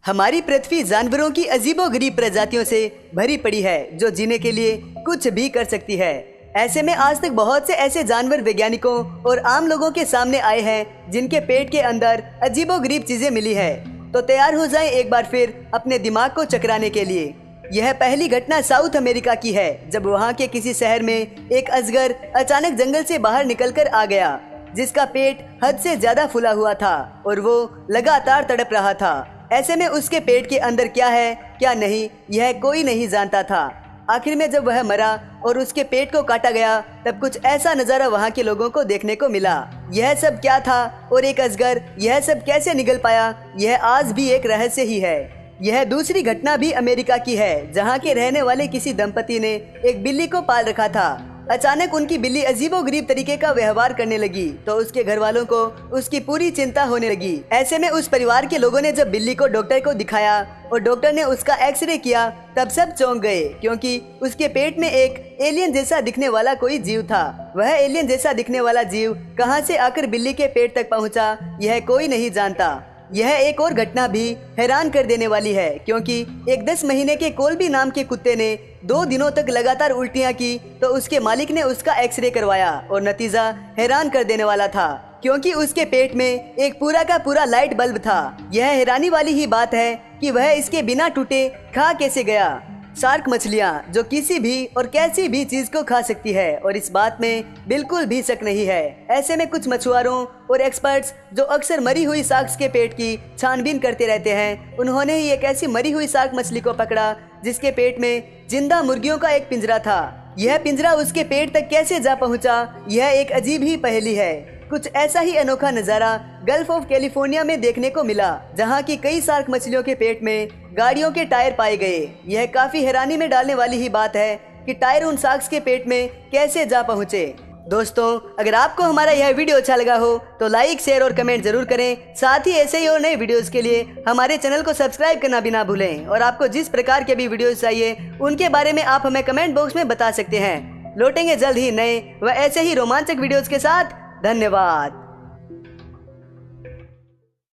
हमारी पृथ्वी जानवरों की अजीबोगरीब प्रजातियों से भरी पड़ी है जो जीने के लिए कुछ भी कर सकती है। ऐसे में आज तक बहुत से ऐसे जानवर वैज्ञानिकों और आम लोगों के सामने आए हैं जिनके पेट के अंदर अजीबोगरीब चीजें मिली है। तो तैयार हो जाएं एक बार फिर अपने दिमाग को चकराने के लिए। यह पहली घटना साउथ अमेरिका की है जब वहाँ के किसी शहर में एक अजगर अचानक जंगल से बाहर निकलकर आ गया, जिसका पेट हद से ज्यादा फूला हुआ था और वो लगातार तड़प रहा था। ऐसे में उसके पेट के अंदर क्या है क्या नहीं, यह कोई नहीं जानता था। आखिर में जब वह मरा और उसके पेट को काटा गया तब कुछ ऐसा नज़ारा वहाँ के लोगों को देखने को मिला। यह सब क्या था और एक अजगर यह सब कैसे निगल पाया, यह आज भी एक रहस्य ही है। यह दूसरी घटना भी अमेरिका की है जहाँ के रहने वाले किसी दंपति ने एक बिल्ली को पाल रखा था। अचानक उनकी बिल्ली अजीबोगरीब तरीके का व्यवहार करने लगी तो उसके घर वालों को उसकी पूरी चिंता होने लगी। ऐसे में उस परिवार के लोगों ने जब बिल्ली को डॉक्टर को दिखाया और डॉक्टर ने उसका एक्सरे किया तब सब चौंक गए, क्योंकि उसके पेट में एक एलियन जैसा दिखने वाला कोई जीव था। वह एलियन जैसा दिखने वाला जीव कहां से आकर बिल्ली के पेट तक पहुंचा, यह कोई नहीं जानता। यह एक और घटना भी हैरान कर देने वाली है, क्योंकि एक 10 महीने के कोल्बी नाम के कुत्ते ने 2 दिनों तक लगातार उल्टियां की तो उसके मालिक ने उसका एक्सरे करवाया और नतीजा हैरान कर देने वाला था, क्योंकि उसके पेट में एक पूरा का पूरा लाइट बल्ब था। यह हैरानी वाली ही बात है कि वह इसके बिना टूटे खा कैसे गया। शार्क मछलियाँ जो किसी भी और कैसी भी चीज को खा सकती है और इस बात में बिल्कुल भी शक नहीं है। ऐसे में कुछ मछुआरों और एक्सपर्ट्स जो अक्सर मरी हुई शार्क्स के पेट की छानबीन करते रहते हैं, उन्होंने ही एक ऐसी मरी हुई शार्क मछली को पकड़ा जिसके पेट में जिंदा मुर्गियों का एक पिंजरा था। यह पिंजरा उसके पेट तक कैसे जा पहुंचा, यह एक अजीब ही पहेली है। कुछ ऐसा ही अनोखा नज़ारा गल्फ ऑफ कैलिफोर्निया में देखने को मिला, जहां की कई शार्क मछलियों के पेट में गाड़ियों के टायर पाए गए। यह काफी हैरानी में डालने वाली ही बात है कि टायर उन शार्क्स के पेट में कैसे जा पहुंचे। दोस्तों, अगर आपको हमारा यह वीडियो अच्छा लगा हो तो लाइक, शेयर और कमेंट जरूर करें। साथ ही ऐसे ही और नए वीडियोस के लिए हमारे चैनल को सब्सक्राइब करना भी ना भूलें और आपको जिस प्रकार के भी वीडियोस चाहिए उनके बारे में आप हमें कमेंट बॉक्स में बता सकते हैं। लौटेंगे जल्द ही नए व ऐसे ही रोमांचक वीडियोस के साथ। धन्यवाद।